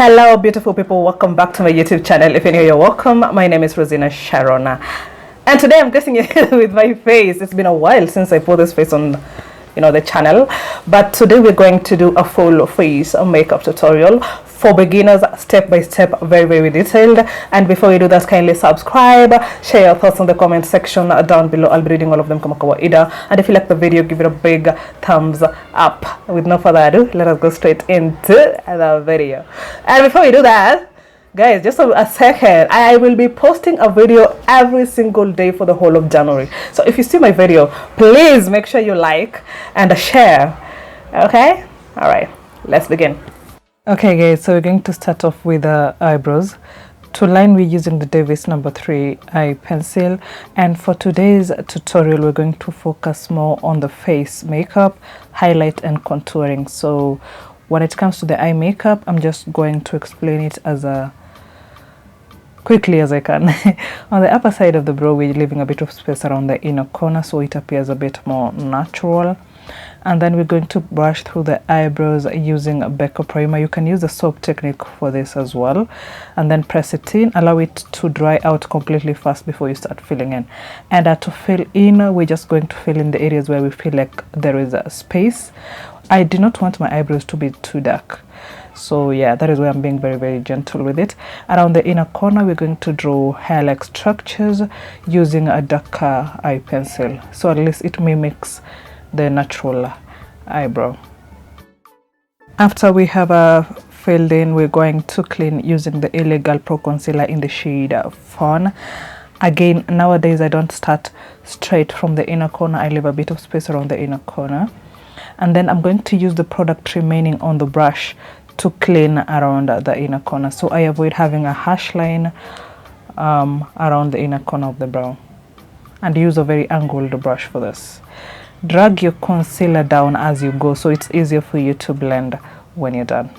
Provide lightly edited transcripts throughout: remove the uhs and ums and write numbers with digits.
Hello beautiful people, welcome back to my YouTube channel. If you're new, you're welcome. My name is Rosina Sharon, and today I'm dressing with my face. It's been a while since I put this face on the channel, but today we're going to do a full face makeup tutorial for beginners, step by step, very detailed. And before you do that, kindly subscribe, share your thoughts in the comment section down below. I'll be reading all of them kama kawaida, and if you like the video, give it a big thumbs up. With no further ado, let us go straight into the video. And before we do that, guys, just a second, I will be posting a video every single day for the whole of January. So if you see my video, please make sure you like and share. Okay, all right, let's begin. Okay guys, so we're going to start off with the eyebrows. To line, we're using the Davis number 3 eye pencil, and for today's tutorial we're going to focus more on the face makeup, highlight and contouring. So when it comes to the eye makeup, I'm just going to explain it as quickly as I can. On the upper side of the brow, we're leaving a bit of space around the inner corner so it appears a bit more natural. And then we're going to brush through the eyebrows using a Becca primer. You can use the soap technique for this as well, and then press it in, allow it to dry out completely fast before you start filling in. And to fill in, we're just going to fill in the areas where we feel like there is a space. I do not want my eyebrows to be too dark, so yeah, that is why I'm being very gentle with it. Around the inner corner, we're going to draw hair-like structures using a darker eye pencil, so at least it mimics the natural eyebrow. After we have filled in, we're going to clean using the Illegal Pro Concealer in the shade Fawn. Again, nowadays I don't start straight from the inner corner, I leave a bit of space around the inner corner, and then I'm going to use the product remaining on the brush to clean around the inner corner, so I avoid having a harsh line around the inner corner of the brow, and use a very angled brush for this. Drag your concealer down as you go so it's easier for you to blend when you're done.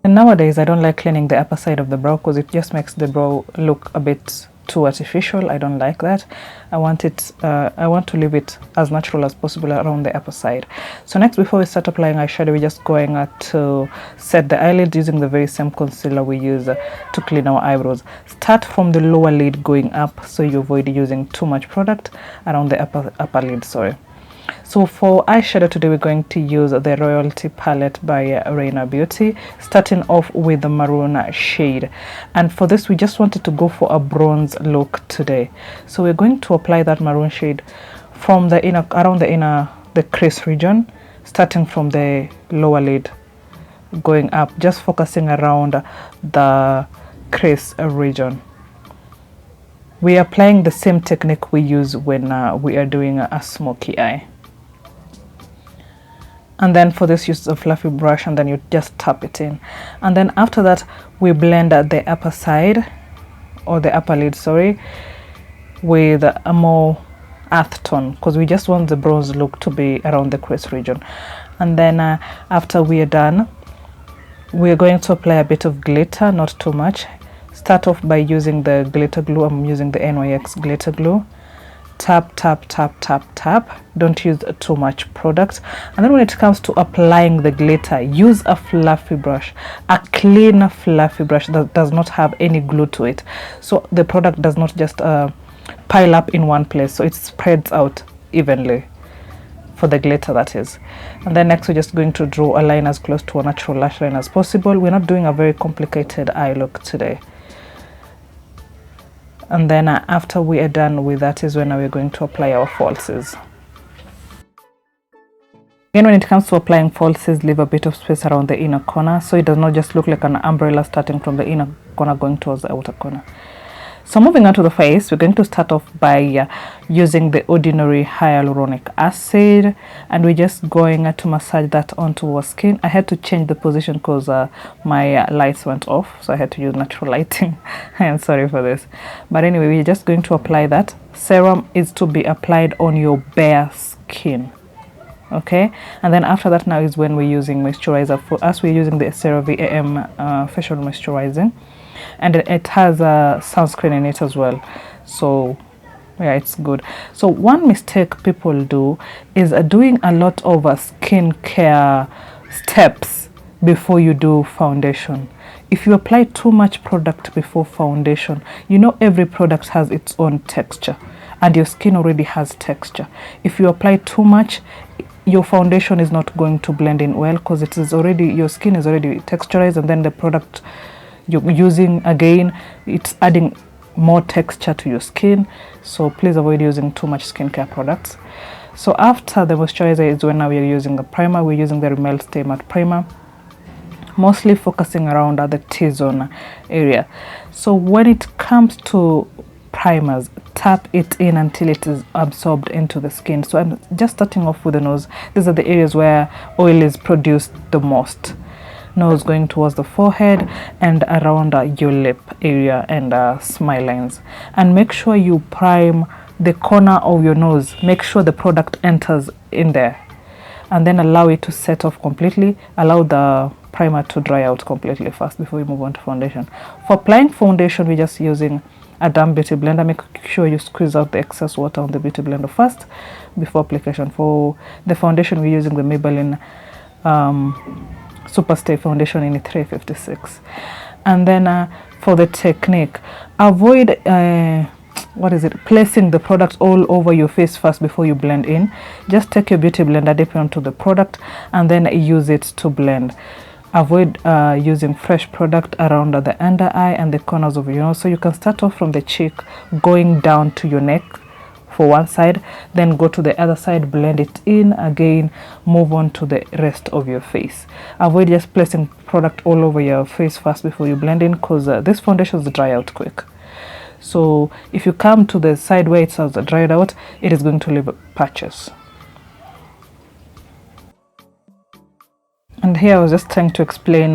And nowadays I don't like cleaning the upper side of the brow because it just makes the brow look a bit too artificial. I don't like that. I want to leave it as natural as possible around the upper side. So next, before we start applying eyeshadow, we're just going to set the eyelid using the very same concealer we use to clean our eyebrows. Start from the lower lid going up so you avoid using too much product around the upper lid, sorry. So for eyeshadow today, we're going to use the Royalty palette by Reina Beauty, starting off with the maroon shade. And for this, we just wanted to go for a bronze look today. So we're going to apply that maroon shade from the inner, around the crease region, starting from the lower lid going up, just focusing around the crease region. We are applying the same technique we use when we are doing a smoky eye. And then for this, use a fluffy brush and then you just tap it in. And then after that, we blend the upper side, or the upper lid, sorry, with a more earth tone, because we just want the bronze look to be around the crease region. And then after we are done, we are going to apply a bit of glitter, not too much. Start off by using the glitter glue. I'm using the NYX glitter glue. Tap. Don't use too much product. And then when it comes to applying the glitter, use a fluffy brush, a clean fluffy brush that does not have any glue to it, so the product does not just pile up in one place, so it spreads out evenly for the glitter, that is. And then next, we're just going to draw a line as close to a natural lash line as possible. We're not doing a very complicated eye look today. And then after we are done with that is when we're going to apply our falsies. Again, when it comes to applying falsies, leave a bit of space around the inner corner so it does not just look like an umbrella starting from the inner corner going towards the outer corner. So moving on to the face, we're going to start off by using the ordinary hyaluronic acid, and we're just going to massage that onto our skin. I had to change the position because my lights went off, so I had to use natural lighting. I am sorry for this, but anyway, we're just going to apply that. Serum is to be applied on your bare skin, okay? And then after that, now is when we're using moisturizer. For us, we're using the Cerave AM facial moisturizing, and it has a sunscreen in it as well, so yeah, it's good. So one mistake people do is doing a lot of skincare steps before you do foundation. If you apply too much product before foundation, you know every product has its own texture and your skin already has texture. If you apply too much, your foundation is not going to blend in well because it is already, your skin is already texturized, and then the product you're using, again, it's adding more texture to your skin. So please avoid using too much skincare products. So after the moisturizer is when now we are using the primer. We're using the Rimmel Stay Matte primer, mostly focusing around the T-zone area. So when it comes to primers, tap it in until it is absorbed into the skin. So I'm just starting off with the nose. These are the areas where oil is produced the most. Nose going towards the forehead and around your lip area and smile lines. And make sure you prime the corner of your nose. Make sure the product enters in there, and then allow it to set off completely. Allow the primer to dry out completely first before you move on to foundation. For applying foundation, we're just using a damp beauty blender. Make sure you squeeze out the excess water on the beauty blender first before application. For the foundation, we're using the Maybelline Superstay foundation in 356. And then for the technique, avoid placing the product all over your face first before you blend in. Just take your beauty blender, dip onto the product, and then use it to blend. Avoid using fresh product around the under eye and the corners of your nose. So you can start off from the cheek, going down to your neck for one side, then go to the other side, blend it in again, move on to the rest of your face. Avoid just placing product all over your face first before you blend in, because this foundations dry out quick. So if you come to the side where it has dried out, it is going to leave patches. And here I was just trying to explain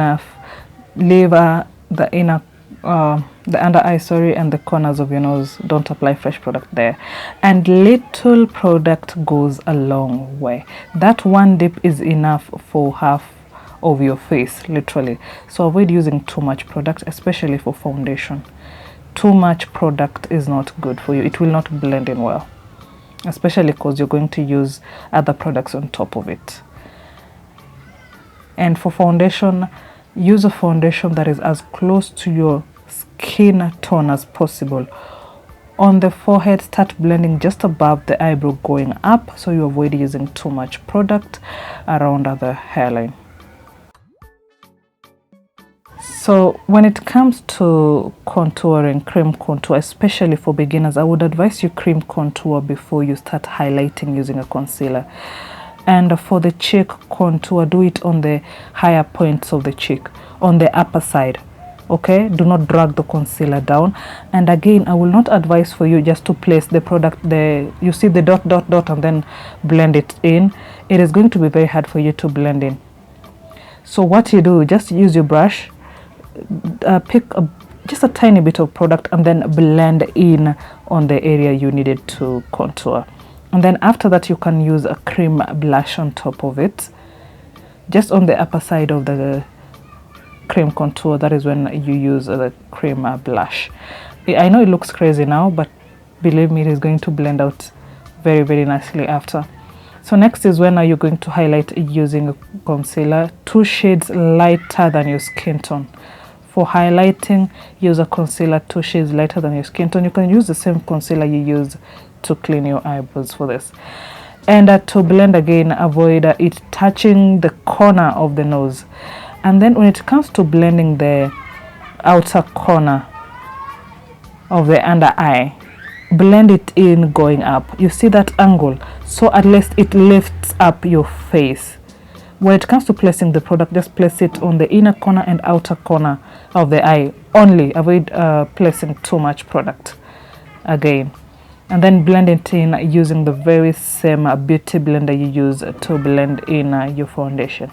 leave the inner the under eye, and the corners of your nose. Don't apply fresh product there, and little product goes a long way. That one dip is enough for half of your face, literally. So avoid using too much product, especially for foundation. Too much product is not good for you. It will not blend in well, especially because you're going to use other products on top of it. And for foundation, use a foundation that is as close to your skin tone as possible. On the forehead, start blending just above the eyebrow going up, so you avoid using too much product around the hairline. So when it comes to contouring, cream contour, especially for beginners, I would advise you cream contour before you start highlighting using a concealer. And for the cheek contour, do it on the higher points of the cheek, on the upper side. Okay, do not drag the concealer down. And again, I will not advise for you just to place the product there. You see the dot and then blend it in. It is going to be very hard for you to blend in. So what you do, just use your brush, pick just a tiny bit of product, and then blend in on the area you needed to contour. And then after that, you can use a cream blush on top of it, just on the upper side of the cream contour. That is when you use the cream blush. I know it looks crazy now, but believe me, it is going to blend out very, very nicely after. So next is when you're going to highlight using a concealer 2 shades lighter than your skin tone. For highlighting, use a concealer 2 shades lighter than your skin tone. You can use the same concealer you use to clean your eyebrows for this. And to blend again, avoid it touching the corner of the nose. And then when it comes to blending the outer corner of the under eye, blend it in going up. You see that angle? So at least it lifts up your face. When it comes to placing the product, just place it on the inner corner and outer corner of the eye only. Avoid placing too much product again. And then blend it in using the very same beauty blender you use to blend in your foundation.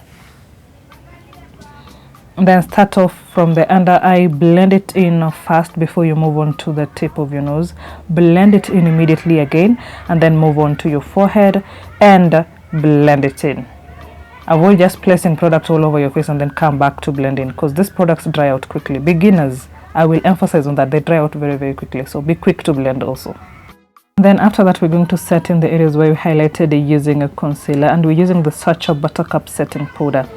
And then start off from the under eye, blend it in first before you move on to the tip of your nose. Blend it in immediately again, and then move on to your forehead and blend it in. Avoid just placing product all over your face and then come back to blend in, because these products dry out quickly. Beginners, I will emphasize on that, they dry out very, very quickly, so be quick to blend also. Then after that, we're going to set in the areas where we highlighted using a concealer, and we're using the Sacha Buttercup setting powder.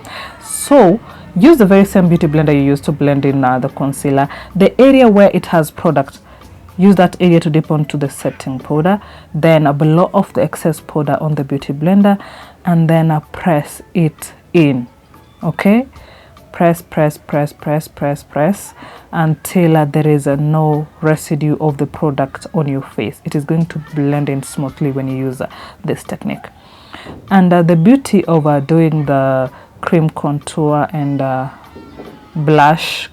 So use the very same beauty blender you used to blend in the concealer. The area where it has product, use that area to dip onto the setting powder, then blow off the excess powder on the beauty blender, and then press it in. Okay, press until there is no residue of the product on your face. It is going to blend in smoothly when you use this technique. And the beauty of doing the cream contour and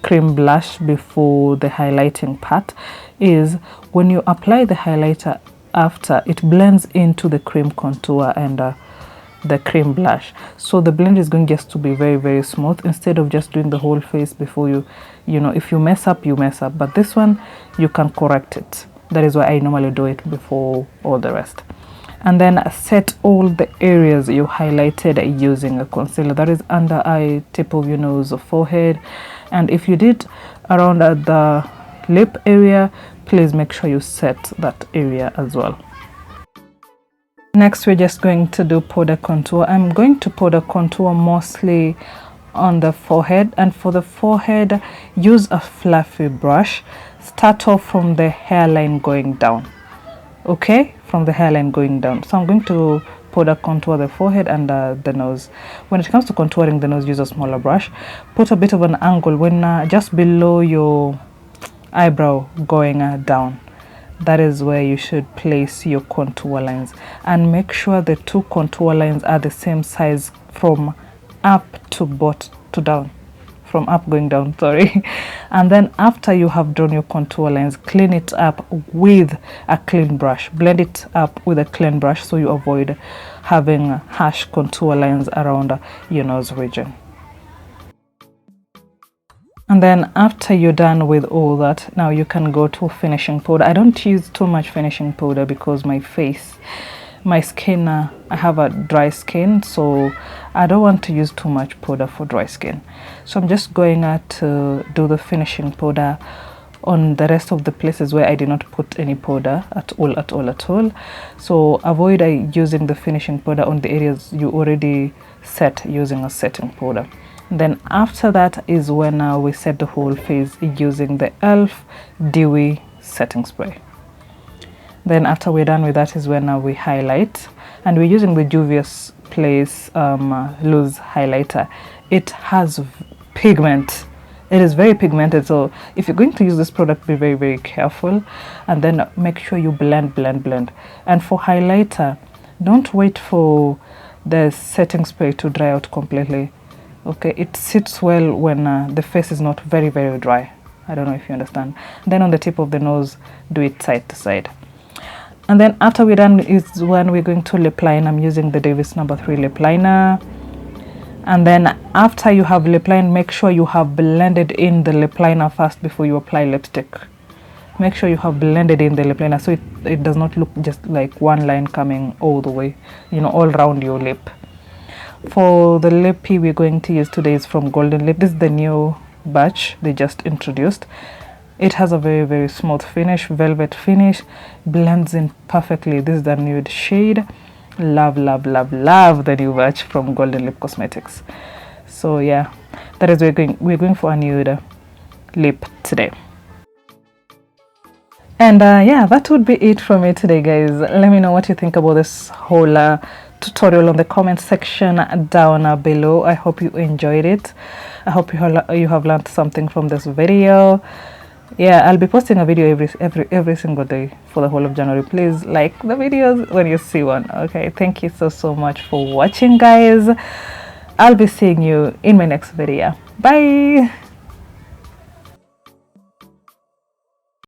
cream blush before the highlighting part is when you apply the highlighter after, it blends into the cream contour and the cream blush, so the blend is going just to be very, very smooth, instead of just doing the whole face before you know, if you mess up, you mess up, but this one you can correct it. That is why I normally do it before all the rest. And then set all the areas you highlighted using a concealer, that is under eye, tip of your nose, forehead, and if you did around the lip area, please make sure you set that area as well. Next, we're just going to do powder contour. I'm going to powder contour mostly on the forehead, and for the forehead, use a fluffy brush. Start off from the hairline going down. Okay, from the hairline going down. So I'm going to powder contour the forehead and the nose. When it comes to contouring the nose, use a smaller brush. Put a bit of an angle when just below your eyebrow going down. That is where you should place your contour lines, and make sure the two contour lines are the same size from up to down, from up going down, sorry. And then after you have drawn your contour lines, clean it up with a clean brush. Blend it up with a clean brush so you avoid having harsh contour lines around your nose region. And then after you're done with all that, now you can go to finishing powder. I don't use too much finishing powder because my skin, I have a dry skin, so I don't want to use too much powder for dry skin. So I'm just going to do the finishing powder on the rest of the places where I did not put any powder at all. So avoid using the finishing powder on the areas you already set using a setting powder. Then after that is when we set the whole face using the e.l.f. Dewy setting spray. Then after we're done with that is when we highlight, and we're using the Juvias Place loose highlighter. It has pigment. It is very pigmented, so if you're going to use this product, be very, very careful, and then make sure you blend. And for highlighter, don't wait for the setting spray to dry out completely. Okay, it sits well when the face is not very, very dry. I don't know if you understand. Then on the tip of the nose, do it side to side. And then after we're done is when we're going to lip line. I'm using the Davis No. 3 lip liner. And then after you have lip line, make sure you have blended in the lip liner first before you apply lipstick. Make sure you have blended in the lip liner so it does not look just like one line coming all the way, you know, all around your lip. For the lippy we're going to use today is from Golden Lip. This is the new batch they just introduced. It has a very, very smooth finish, velvet finish, blends in perfectly. This is the nude shade. Love the new batch from Golden Lip Cosmetics. So yeah, that is we're going for a nude lip today. And yeah, that would be it from me today, guys. Let me know what you think about this whole tutorial on the comment section down below. I hope you enjoyed it. I hope you have learned something from this video. Yeah, I'll be posting a video every single day for the whole of January. Please like the videos when you see one. Okay, thank you so much for watching, guys. I'll be seeing you in my next video. Bye.